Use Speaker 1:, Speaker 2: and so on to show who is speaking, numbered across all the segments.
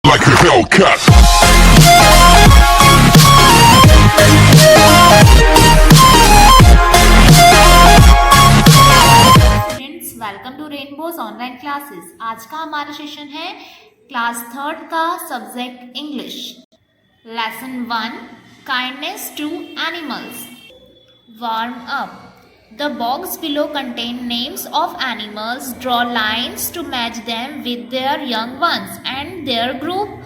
Speaker 1: like a Hellcat.
Speaker 2: Friends, welcome to Rainbows online classes. आज का हमारा सेशन है क्लास थर्ड का subject English. Lesson 1, kindness to animals. Warm up. The box below contain names of animals. Draw lines to match them with their young ones and their group.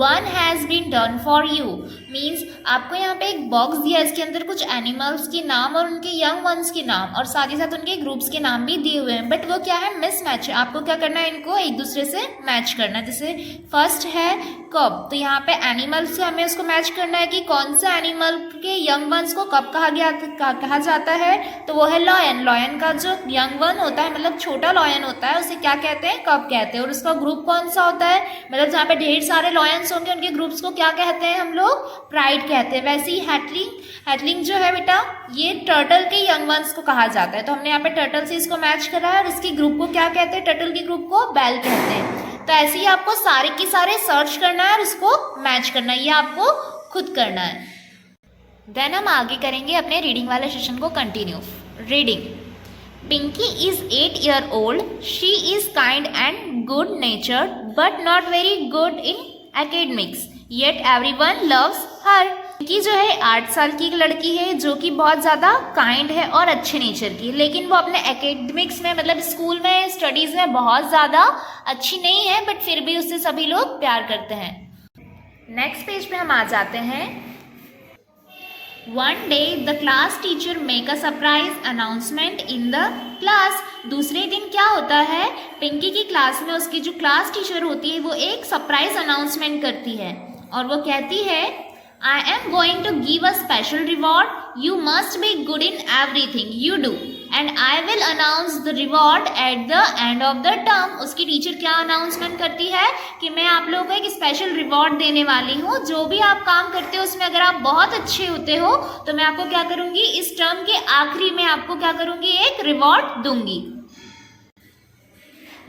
Speaker 2: One has been done for you. Means आपको यहाँ पे एक box दिया है, इसके अंदर कुछ animals के नाम और उनके यंग वंस के नाम और साथ ही साथ उनके ग्रुप्स के नाम भी दिए हुए हैं, बट वो क्या है, मिसमैच है। आपको क्या करना है, इनको एक दूसरे से मैच करना है। जैसे फर्स्ट है कब, तो यहाँ पे एनिमल्स से हमें उसको मैच करना है कि कौन सा एनिमल के यंग वंस को कब कहा जाता है, तो वो है लॉयन। लॉयन का जो यंग वन होता है, मतलब छोटा लॉयन होता है, उसे क्या कहते हैं, कब कहते हैं। और उसका ग्रुप कौन सा होता है, मतलब जहाँ पे ढेर सारे लॉयंस होंगे उनके ग्रुप्स को क्या कहते हैं हम लोग, प्राइड कहते हैं। वैसे ही हैटलिंग जो है बेटा, ये टर्टल के यंग वंस को कहा जाता है। तो हमने यहाँ पे टर्टल से इसको मैच करा है और इसके ग्रुप को क्या कहते हैं, टर्टल के ग्रुप को बेल कहते हैं। तो ऐसे ही आपको सारे के सारे सर्च करना है और उसको मैच करना है, ये आपको खुद करना है। देन हम आगे करेंगे अपने रीडिंग वाले सेशन को continue. Reading. Pinky is 8 years old. She is kind and good natured, but not very good in academics. Yet everyone loves her. Pinky जो है 8 साल की एक लड़की है जो कि बहुत ज़्यादा काइंड है और अच्छे नेचर की, लेकिन वो अपने एकेडमिक्स में, मतलब स्कूल में, स्टडीज़ में बहुत ज़्यादा अच्छी नहीं है, बट फिर भी उससे सभी लोग प्यार करते हैं। नेक्स्ट पेज पे हम आ जाते हैं। One day the class teacher make a surprise announcement in the class. दूसरे दिन क्या होता है, पिंकी की क्लास में उसकी जो क्लास टीचर होती है वो एक सरप्राइज अनाउंसमेंट करती है और वो कहती है, I am going to give a special reward. You must be good in everything you do and I will announce the reward at the end of the term. उसकी टीचर क्या announcement करती है कि मैं आप लोगों को एक स्पेशल रिवॉर्ड देने वाली हूँ। जो भी आप काम करते हो उसमें अगर आप बहुत अच्छे होते हो तो मैं आपको क्या करूँगी, इस टर्म के आखिरी में आपको क्या करूँगी, एक रिवॉर्ड दूंगी।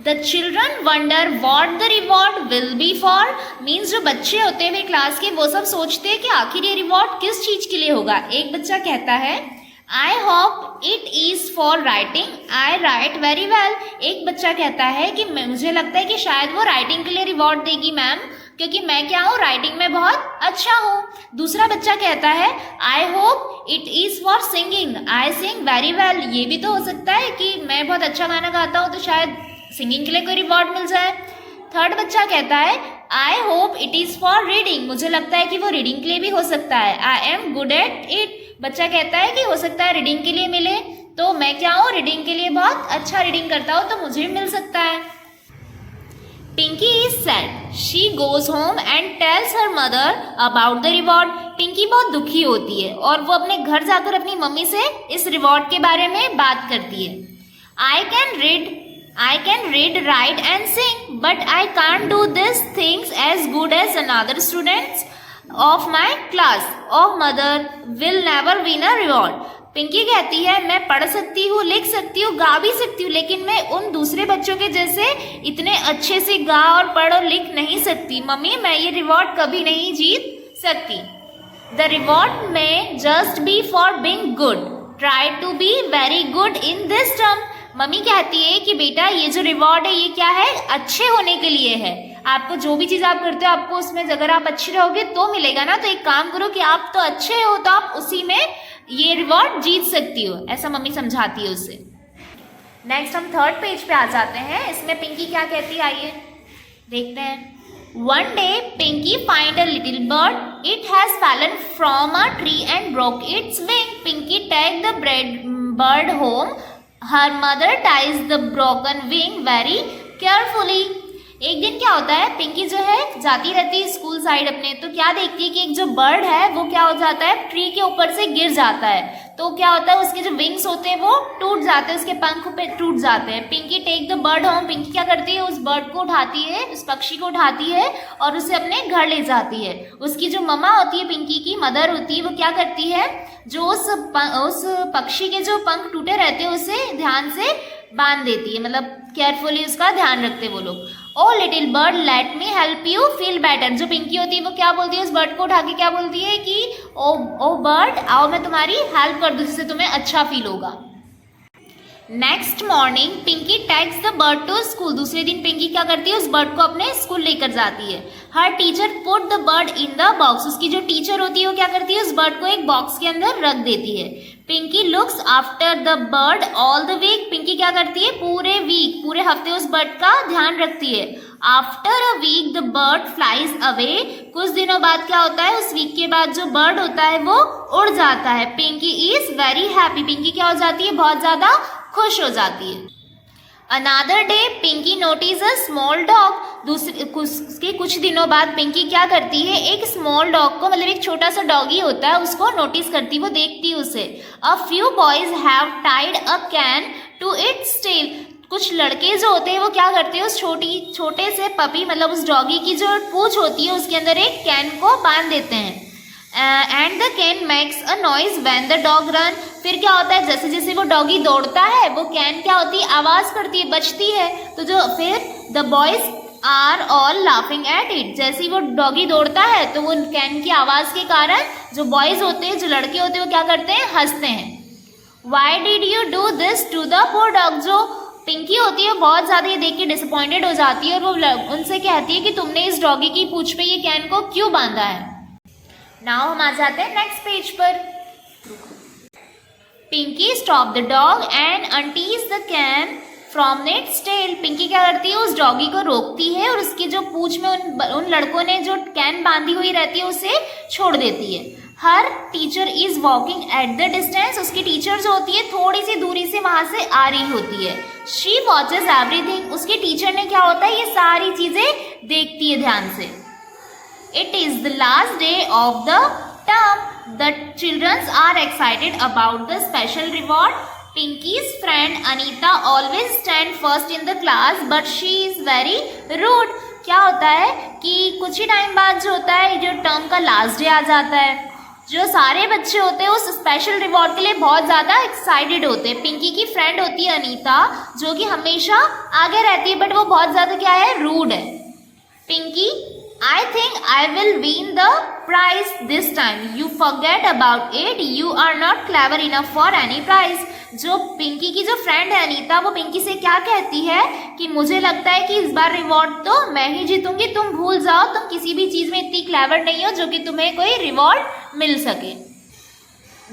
Speaker 2: The children wonder what the reward will be for. Means जो बच्चे होते हैं वे क्लास के, वो सब सोचते हैं कि आखिर ये रिवॉर्ड किस चीज़ के लिए होगा। एक बच्चा कहता है, I hope it is for writing. I write very well. एक बच्चा कहता है कि मुझे लगता है कि शायद वो राइटिंग के लिए रिवॉर्ड देगी मैम, क्योंकि मैं क्या हूँ, राइटिंग में बहुत अच्छा हूँ। दूसरा बच्चा कहता है, I hope it is for singing. I sing very well. ये भी तो हो सकता है कि मैं बहुत अच्छा गाना गाता हूँ तो शायद सिंगिंग के लिए कोई रिवॉर्ड मिल जाए। थर्ड बच्चा कहता है, I hope it is for reading. मुझे लगता है कि वो रीडिंग के लिए भी हो सकता है। I am good at it. बच्चा कहता है कि हो सकता है रीडिंग के लिए मिले, तो मैं क्या हूँ, रीडिंग के लिए बहुत अच्छा रीडिंग करता हूँ तो मुझे भी मिल सकता है। Pinky is sad. She goes home and tells her mother about the reward. Pinky बहुत दुखी होती है और वो अपने घर जाकर अपनी मम्मी से इस रिवॉर्ड के बारे में बात करती है। I can read, write and sing, but I can't do these things as good as another students of my class. Oh, mother will never win a reward. Pinky कहती है, मैं पढ़ सकती हूँ, लिख सकती हूँ, गा भी सकती हूँ, लेकिन मैं उन दूसरे बच्चों के जैसे इतने अच्छे से गा और पढ़ और लिख नहीं सकती। मम्मी, मैं ये रिवॉर्ड कभी नहीं जीत सकती। The reward may just be for being good. Try to be very good in this term. Mummy कहती है कि बेटा ये जो रिवॉर्ड है ये क्या है, अच्छे होने के लिए है। आपको जो भी चीज़ आप करते हो आपको उसमें अगर आप अच्छे रहोगे तो मिलेगा ना। तो एक काम करो कि आप तो अच्छे हो तो आप उसी में ये रिवॉर्ड जीत सकती हो, ऐसा मम्मी समझाती है उससे। नेक्स्ट हम थर्ड पेज पे आ जाते हैं। इसमें पिंकी क्या कहती है, आइए देखते हैं। One day Pinky find a little bird. It has fallen from a tree and broke its wing. Pinky take the bird home. Her mother ties the broken wing very carefully. एक दिन क्या होता है, पिंकी जो है जाती रहती है स्कूल साइड अपने, तो क्या देखती है कि एक जो बर्ड है वो क्या हो जाता है, ट्री के ऊपर से गिर जाता है। तो क्या होता है, उसके जो विंग्स होते हैं वो टूट जाते हैं, उसके पंख पे टूट जाते हैं। Pinky take the bird home. Pinky क्या करती है, उस बर्ड को उठाती है, उस पक्षी को उठाती है और उसे अपने घर ले जाती है। उसकी जो मम्मा होती है, पिंकी की मदर होती है, वो क्या करती है, जो उस पक्षी के जो पंख टूटे रहते हैं उसे ध्यान से बांध देती है, मतलब केयरफुली उसका ध्यान रखते वो लोग। Oh little bird let me help you feel better. जो पिंकी होती है वो क्या बोलती है, उस बर्ड को उठा के क्या बोलती है कि ओ बर्ड आओ मैं तुम्हारी हेल्प कर दूँ जिससे तुम्हें अच्छा फील होगा। Next morning Pinky takes the bird to school. दूसरे दिन पिंकी क्या करती है, उस बर्ड को अपने स्कूल लेकर जाती है। Her teacher put the bird in the box. उसकी जो टीचर होती है वो क्या करती है, उस बर्ड को एक बॉक्स के अंदर रख देती है। Pinky looks after the bird all the week. Pinky क्या करती है, पूरे वीक पूरे हफ्ते उस बर्ड का ध्यान रखती है। After a week the bird flies away. कुछ दिनों बाद क्या होता है, उस वीक के बाद जो बर्ड होता है वो उड़ जाता है। Pinky is very happy. Pinky क्या हो जाती है, बहुत ज्यादा खुश हो जाती है। Another day Pinky notice a small dog. उसके कुछ दिनों बाद पिंकी क्या करती है, एक स्मॉल डॉग को, मतलब एक छोटा सा डॉगी होता है उसको नोटिस करती, वो देखती उसे। A few boys have tied a can to its tail. कुछ लड़के जो होते हैं वो क्या करते हैं, उस छोटे से पपी मतलब उस डॉगी की जो पूंछ होती है उसके अंदर एक कैन को बांध देते हैं। And the can makes a noise when the dog run. फिर क्या होता है, जैसे जैसे वो डॉगी दौड़ता है वो कैन क्या होती है, आवाज करती है, बजती है। तो जो फिर the boys are all laughing at it. जैसे ही वो डॉगी दौड़ता है तो वो कैन की आवाज के कारण जो बॉयज होते हैं, जो लड़के होते हैं, वो क्या करते हैं, हंसते हैं। Why did you do this to the poor dog. जो पिंकी होती है बहुत ज्यादा ये देख के डिसअपॉइंटेड हो जाती है और वो उनसे कहती है कि तुमने इस डॉगी की पूंछ पे ये कैन को क्यों बांधा है। नाउ हम आ जाते हैं नेक्स्ट पेज पर। Pinky stop the dog and unties the can from its tail. Pinky क्या करती है, उस डॉगी को रोकती है और उसकी जो पूंछ में उन लड़कों ने जो कैन बांधी हुई रहती है उसे छोड़ देती है। Her teacher is walking at the distance. उसकी टीचर जो होती है थोड़ी सी दूरी से वहां से आ रही होती है। She watches everything. उसकी टीचर ने क्या होता है, ये सारी चीजें देखती है ध्यान से। It is the last day of the term. The children are excited about the special reward. Pinky's friend Anita always stand first in the class, but she is very rude. क्या होता है कि कुछ ही टाइम बाद जो होता है, जो टर्म का लास्ट डे आ जाता है, जो सारे बच्चे होते हैं उस स्पेशल रिवॉर्ड के लिए बहुत ज़्यादा एक्साइटेड होते हैं। पिंकी की फ्रेंड होती है अनीता, जो कि हमेशा आगे रहती है, बट वो बहुत ज़्यादा क्या है, रूड है। Pinky I think I will win the prize this time. You forget about it. You are not clever enough for any prize. जो पिंकी की जो फ्रेंड है अनीता, वो पिंकी से क्या कहती है कि मुझे लगता है कि इस बार रिवॉर्ड तो मैं ही जीतूंगी, तुम भूल जाओ, तुम किसी भी चीज में इतनी क्लेवर नहीं हो जो कि तुम्हें कोई रिवॉर्ड मिल सके।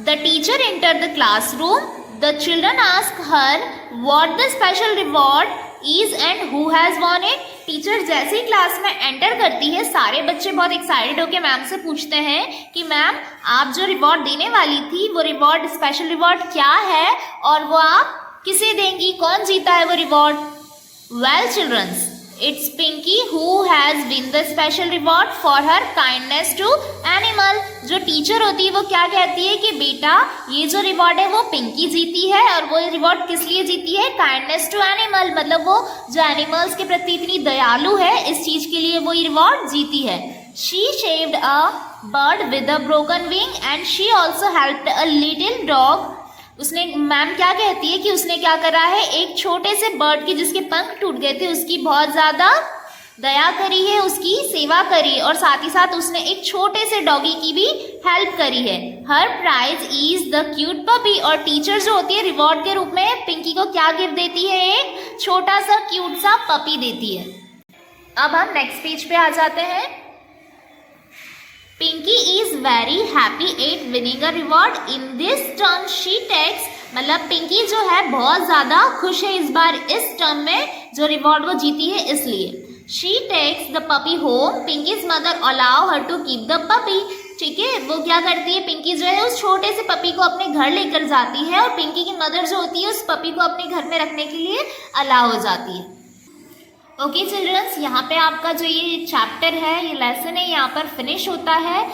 Speaker 2: The teacher entered the classroom. The children asked her what the special reward is and who has won it. Teacher जैसे ही क्लास में एंटर करती है, सारे बच्चे बहुत एक्साइटेड होकर मैम से पूछते हैं कि मैम आप जो रिवॉर्ड देने वाली थी वो रिवॉर्ड, स्पेशल रिवॉर्ड क्या है और वो आप किसे देंगी, कौन जीता है वो reward. Well childrens, it's Pinky who has win the special reward for her kindness to animal. जो टीचर होती है वो क्या कहती है कि बेटा ये जो रिवॉर्ड है वो पिंकी जीती है, और वो रिवॉर्ड किस लिए जीती है, काइंडनेस टू एनिमल, मतलब वो जो एनिमल्स के प्रति इतनी दयालु है, इस चीज के लिए वो रिवॉर्ड जीती है। She shaved a bird with a broken wing and she also helped a little dog. उसने, मैम क्या कहती है कि उसने क्या करा है, एक छोटे से बर्ड की जिसके पंख टूट गए थे उसकी बहुत ज्यादा दया करी है, उसकी सेवा करी, और साथ ही साथ उसने एक छोटे से डॉगी की भी हेल्प करी है। Her prize is the cute puppy. और टीचर जो होती है रिवॉर्ड के रूप में पिंकी को क्या गिफ्ट देती है, एक छोटा सा क्यूट सा पपी देती है। अब हम नेक्स्ट पेज पे आ जाते हैं। Pinky is very happy at winning a reward in this term she takes. मतलब पिंकी जो है बहुत ज्यादा खुश है इस बार इस टर्म में जो रिवॉर्ड वो जीती है इसलिए। She takes the puppy home. Pinky's mother allow her to keep the puppy. ठीक है, वो क्या करती है, पिंकी जो है उस छोटे से पपी को अपने घर लेकर जाती है, और पिंकी की मदर जो होती है उस पपी को अपने घर में रखने के लिए अलाउ हो जाती है। ओके चिल्ड्रंस, यहाँ पे आपका जो ये चैप्टर है, ये लेसन है, यहाँ पर फिनिश होता है,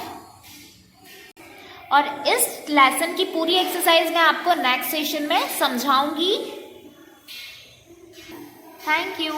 Speaker 2: और इस लेसन की पूरी एक्सरसाइज मैं आपको नेक्स्ट सेशन में समझाऊंगी। Thank you.